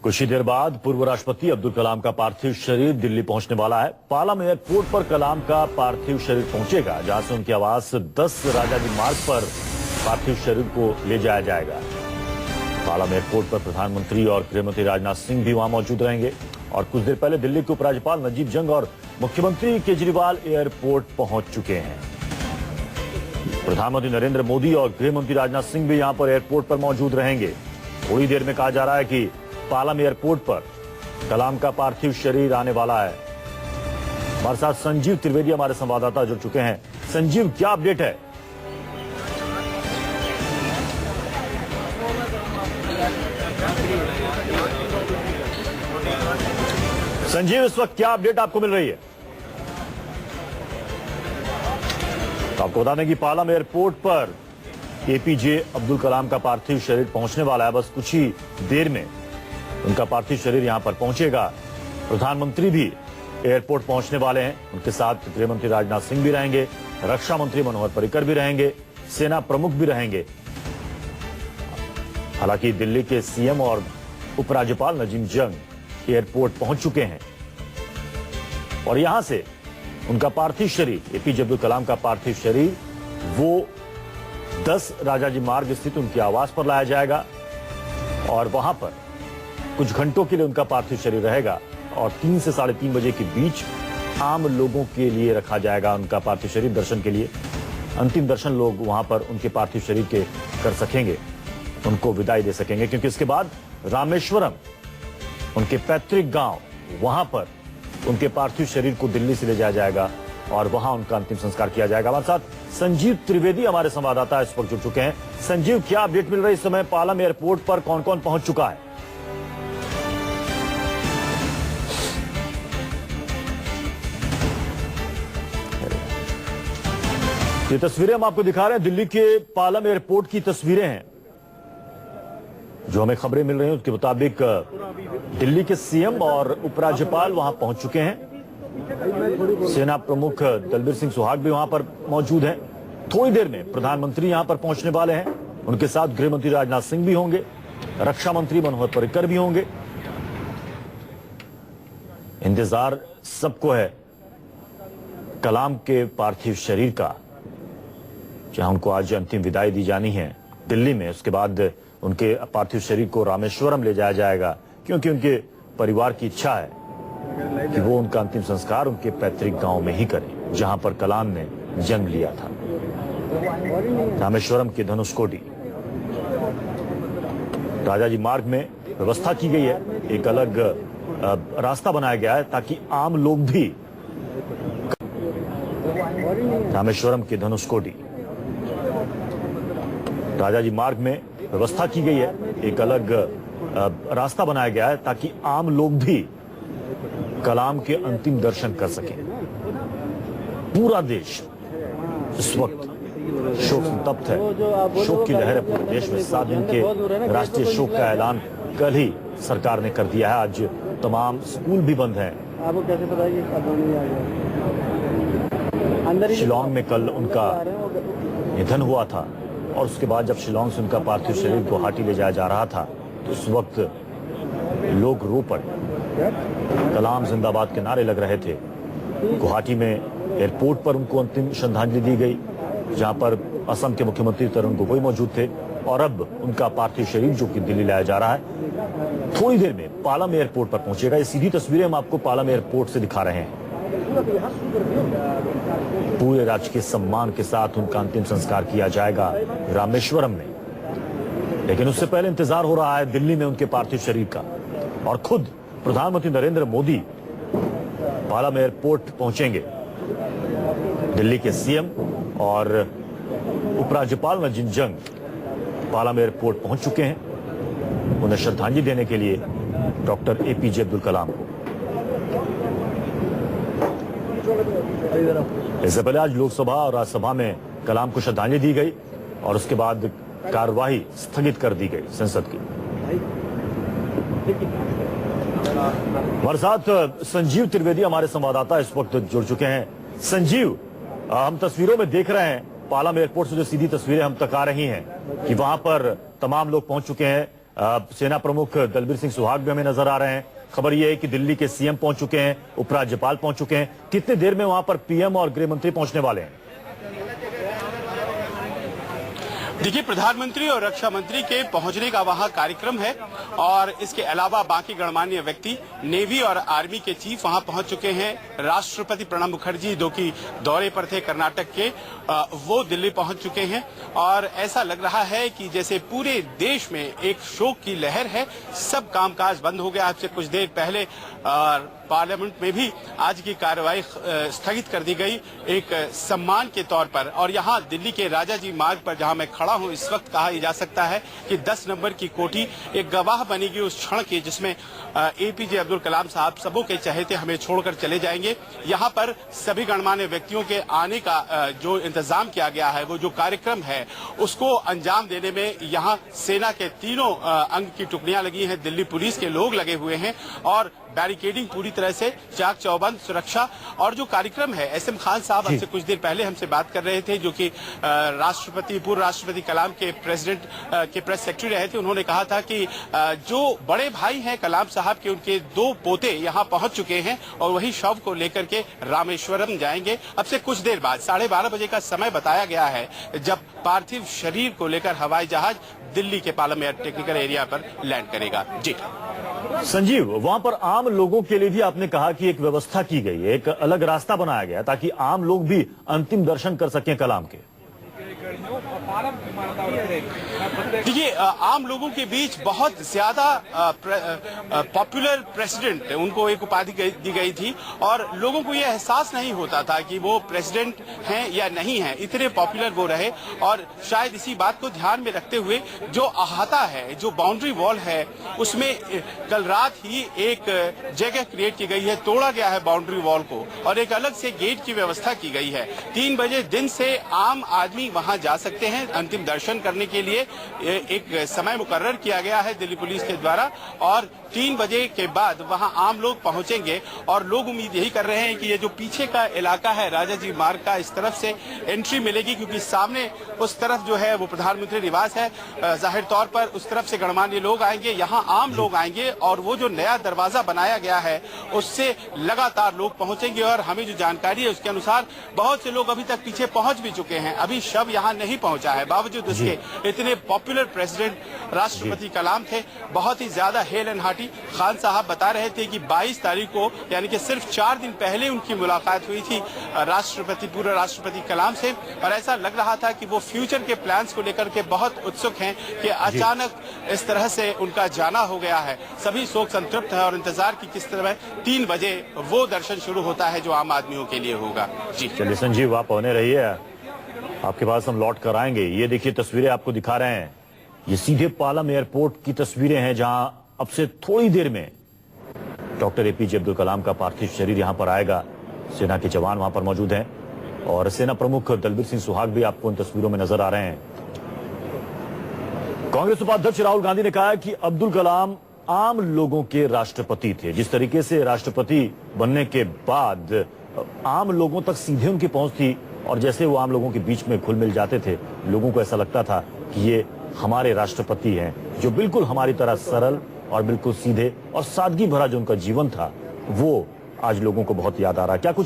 कुछ ही देर बाद पूर्व राष्ट्रपति अब्दुल कलाम का पार्थिव शरीर दिल्ली पहुंचने वाला है। पालम एयरपोर्ट पर कलाम का पार्थिव शरीर पहुंचेगा, जहां से उनके आवास 10 राजाजी मार्ग पर पार्थिव शरीर को ले जाया जाएगा। पालम एयरपोर्ट पर प्रधानमंत्री और गृहमंत्री राजनाथ सिंह भी वहां मौजूद रहेंगे। और कुछ देर पहले दिल्ली के उपराज्यपाल नजीब जंग और मुख्यमंत्री केजरीवाल एयरपोर्ट पहुंच चुके हैं। प्रधानमंत्री नरेंद्र मोदी और गृहमंत्री राजनाथ सिंह भी यहां पर एयरपोर्ट पर मौजूद रहेंगे। थोड़ी देर में कहा जा रहा है कि पालम एयरपोर्ट पर कलाम का पार्थिव शरीर आने वाला है। हमारे साथ संजीव त्रिवेदी हमारे संवाददाता जुड़ चुके हैं। संजीव, क्या अपडेट है? संजीव, इस वक्त क्या अपडेट आपको मिल रही है? तो आपको बता दें कि पालम एयरपोर्ट पर एपीजे अब्दुल कलाम का पार्थिव शरीर पहुंचने वाला है। बस कुछ ही देर में उनका पार्थिव शरीर यहां पर पहुंचेगा। प्रधानमंत्री भी एयरपोर्ट पहुंचने वाले हैं। उनके साथ गृहमंत्री राजनाथ सिंह भी रहेंगे, रक्षा मंत्री मनोहर पर्रिकर भी रहेंगे, सेना प्रमुख भी रहेंगे। हालांकि दिल्ली के सीएम और उपराज्यपाल नजीब जंग एयरपोर्ट पहुंच चुके हैं और यहां से उनका पार्थिव शरीर, एपीजे अब्दुल कलाम का पार्थिव शरीर, वो 10 राजाजी मार्ग स्थित उनके आवास पर लाया जाएगा और वहां पर कुछ घंटों के लिए उनका पार्थिव शरीर रहेगा और 3 से 3:30 बजे के बीच आम लोगों के लिए रखा जाएगा उनका पार्थिव शरीर दर्शन के लिए। अंतिम दर्शन लोग वहां पर उनके पार्थिव शरीर के कर सकेंगे, उनको विदाई दे सकेंगे, क्योंकि इसके बाद रामेश्वरम, उनके पैतृक गांव, वहां पर उनके पार्थिव शरीर को दिल्ली से ले जाया जाएगा और वहां उनका अंतिम संस्कार किया जाएगा। हमारे साथ संजीव त्रिवेदी हमारे संवाददाता इस वक्त जुड़ चुके हैं। संजीव, क्या अपडेट मिल रही है इस समय? पालम एयरपोर्ट पर कौन कौन पहुंच चुका है? ये तस्वीरें हम आपको दिखा रहे हैं, दिल्ली के पालम एयरपोर्ट की तस्वीरें हैं। जो हमें खबरें मिल रही हैं उसके मुताबिक दिल्ली के सीएम और उपराज्यपाल वहां पहुंच चुके हैं। सेना प्रमुख दलबीर सिंह सुहाग भी वहां पर मौजूद हैं। थोड़ी देर में प्रधानमंत्री यहां पर पहुंचने वाले हैं। उनके साथ गृहमंत्री राजनाथ सिंह भी होंगे, रक्षा मंत्री मनोहर पर्रिकर भी होंगे। इंतजार सबको है कलाम के पार्थिव शरीर का, जहां उनको आज अंतिम विदाई दी जानी है दिल्ली में। उसके बाद उनके पार्थिव शरीर को रामेश्वरम ले जाया जाएगा, क्योंकि उनके परिवार की इच्छा है कि वो उनका अंतिम संस्कार उनके पैतृक गांव में ही करें, जहां पर कलाम ने जन्म लिया था, रामेश्वरम के धनुषकोडी। राजाजी मार्ग में व्यवस्था की गई है, एक अलग रास्ता बनाया गया है ताकि आम लोग भी रामेश्वरम के धनुषकोडी, राजाजी मार्ग में व्यवस्था की गई है, एक अलग रास्ता बनाया गया है ताकि आम लोग भी कलाम के अंतिम दर्शन कर सकें। पूरा देश इस वक्त शोक संतप्त है, शोक की लहर है पूरे देश में। 7 दिन के राष्ट्रीय शोक का ऐलान कल ही सरकार ने कर दिया है। आज तमाम स्कूल भी बंद हैं। आपको कैसे पता है कि शिलांग में कल उनका निधन हुआ था और उसके बाद जब शिलांग से उनका पार्थिव शरीर गुवाहाटी ले जाया जा रहा था तो उस वक्त लोग रो पड़े, कलाम जिंदाबाद के नारे लग रहे थे। गुवाहाटी में एयरपोर्ट पर उनको अंतिम श्रद्धांजलि दी गई, जहां पर असम के मुख्यमंत्री तरुण गोगोई मौजूद थे। और अब उनका पार्थिव शरीर जो कि दिल्ली लाया जा रहा है, थोड़ी देर में पालम एयरपोर्ट पर पहुंचेगा। ये सीधी तस्वीरें हम आपको पालम एयरपोर्ट से दिखा रहे हैं। पूरे राजकीय सम्मान के साथ उनका अंतिम संस्कार किया जाएगा रामेश्वरम में, लेकिन उससे पहले इंतजार हो रहा है दिल्ली में उनके पार्थिव शरीर का। और खुद प्रधानमंत्री नरेंद्र मोदी पालम एयरपोर्ट पहुंचेंगे। दिल्ली के सीएम और उपराज्यपाल नजीब जंग पालम एयरपोर्ट पहुंच चुके हैं उन्हें श्रद्धांजलि देने के लिए डॉक्टर एपीजे अब्दुल कलाम को। इससे पहले आज लोकसभा और राज्यसभा में कलाम को श्रद्धांजलि दी गई और उसके बाद कार्यवाही स्थगित कर दी गई संसद की। हमारे साथ संजीव त्रिवेदी हमारे संवाददाता इस वक्त जुड़ चुके हैं। संजीव, हम तस्वीरों में देख रहे हैं पालम एयरपोर्ट से जो सीधी तस्वीरें हम तक आ रही हैं कि वहां पर तमाम लोग पहुंच चुके हैं। सेना प्रमुख दलबीर सिंह सुहाग भी हमें नजर आ रहे हैं। खबर यह है कि दिल्ली के सीएम पहुंच चुके हैं, उपराज्यपाल पहुंच चुके हैं। कितनी देर में वहां पर पीएम और गृह मंत्री पहुंचने वाले हैं? देखिए, प्रधानमंत्री और रक्षा मंत्री के पहुंचने का वहां कार्यक्रम है और इसके अलावा बाकी गणमान्य व्यक्ति, नेवी और आर्मी के चीफ वहां पहुंच चुके हैं। राष्ट्रपति प्रणब मुखर्जी जो कि दौरे पर थे कर्नाटक के, वो दिल्ली पहुंच चुके हैं और ऐसा लग रहा है कि जैसे पूरे देश में एक शोक की लहर है। सब कामकाज बंद हो गया। आज से कुछ देर पहले पार्लियामेंट में भी आज की कार्रवाई स्थगित कर दी गई एक सम्मान के तौर पर। और यहाँ दिल्ली के राजाजी मार्ग पर जहाँ मैं खड़ा हूँ इस वक्त, कहा जा सकता है कि 10 नंबर की कोठी एक गवाह बनेगी उस क्षण की जिसमें एपीजे अब्दुल कलाम साहब सबों के चहेते हमें छोड़कर चले जाएंगे। यहाँ पर सभी गणमान्य व्यक्तियों के आने का जो इंतजाम किया गया है, वो जो कार्यक्रम है उसको अंजाम देने में यहाँ सेना के तीनों अंग की टुकड़ियां लगी हैं, दिल्ली पुलिस के लोग लगे हुए हैं और बैरिकेडिंग पूरी तरह से चाक चौबंद सुरक्षा। और जो कार्यक्रम है, एसएम खान साहब हमसे कुछ देर पहले हमसे बात कर रहे थे, जो कि पूर्व राष्ट्रपति कलाम के प्रेसिडेंट के प्रेस सेक्रेटरी रहे थे। उन्होंने कहा था कि जो बड़े भाई हैं कलाम साहब के, उनके 2 पोते यहाँ पहुंच चुके हैं और वही शव को लेकर के रामेश्वरम जाएंगे। अब से कुछ देर बाद 12:30 बजे का समय बताया गया है जब पार्थिव शरीर को लेकर हवाई जहाज दिल्ली के पालम एयर टेक्निकल एरिया पर लैंड करेगा। जी संजीव, वहां पर आम लोगों के लिए भी आपने कहा कि एक व्यवस्था की गई है, एक अलग रास्ता बनाया गया ताकि आम लोग भी अंतिम दर्शन कर सकें कलाम के। देखिए, आम लोगों के बीच बहुत ज्यादा पॉपुलर प्रेसिडेंट, उनको एक उपाधि दी गई थी और लोगों को यह एहसास नहीं होता था कि वो प्रेसिडेंट हैं या नहीं हैं, इतने पॉपुलर वो रहे। और शायद इसी बात को ध्यान में रखते हुए जो अहाता है, जो बाउंड्री वॉल है, उसमें कल रात ही एक जगह क्रिएट की गई है, तोड़ा गया है बाउंड्री वॉल को और एक अलग से गेट की व्यवस्था की गई है। 3 बजे दिन से आम आदमी वहां जा सकते हैं अंतिम दर्शन करने के लिए। एक समय मुकर्रर किया गया है दिल्ली पुलिस के द्वारा और 3 बजे के बाद वहां आम लोग पहुंचेंगे और लोग उम्मीद यही कर रहे हैं कि ये जो पीछे का इलाका है राजाजी मार्ग का, इस तरफ से एंट्री मिलेगी क्योंकि सामने उस तरफ जो है वो प्रधानमंत्री निवास है। जाहिर तौर पर उस तरफ से गणमान्य लोग आएंगे, यहाँ आम लोग आएंगे और वो जो नया दरवाजा बनाया गया है उससे लगातार लोग पहुंचेंगे। और हमें जो जानकारी है उसके अनुसार बहुत से लोग अभी तक पीछे पहुंच भी चुके हैं, अभी शव यहाँ नहीं पहुंचा है। बावजूद इसके इतने पॉपुलर प्रेसिडेंट राष्ट्रपति कलाम थे, बहुत ही ज्यादा हेल एंड हार्टी। खान साहब बता रहे थे कि 22 तारीख को यानी कि सिर्फ 4 दिन पहले उनकी मुलाकात हुई थी पूर्व राष्ट्रपति कलाम से और ऐसा लग रहा था कि वो फ्यूचर के प्लान्स को लेकर के बहुत उत्सुक हैं कि अचानक इस तरह से उनका जाना हो गया है। सभी शोक संतृप्त है और इंतजार की किस तरह 3 बजे वो दर्शन शुरू होता है जो आम आदमियों के लिए होगा। जी चलिए संजीव, आप बने रहिए, आपके पास हम लौट कर आएंगे। ये देखिए तस्वीरें आपको दिखा रहे हैं, ये सीधे पालम एयरपोर्ट की तस्वीरें हैं जहां अब से थोड़ी देर में डॉक्टर एपीजे अब्दुल कलाम का पार्थिव शरीर यहां पर आएगा। सेना के जवान वहां पर मौजूद हैं और सेना प्रमुख दलबीर सिंह सुहाग भी आपको इन तस्वीरों में नजर आ रहे हैं। कांग्रेस उपाध्यक्ष राहुल गांधी ने कहा कि अब्दुल कलाम आम लोगों के राष्ट्रपति थे। जिस तरीके से राष्ट्रपति बनने के बाद आम लोगों तक सीधे उनकी पहुंच थी और जैसे वो आम लोगों के बीच में घुल मिल जाते थे, लोगों को ऐसा लगता था कि ये हमारे राष्ट्रपति हैं, जो बिल्कुल हमारी तरह सरल और बिल्कुल सीधे और सादगी भरा जो उनका जीवन था, वो आज लोगों को बहुत याद आ रहा है। क्या कुछ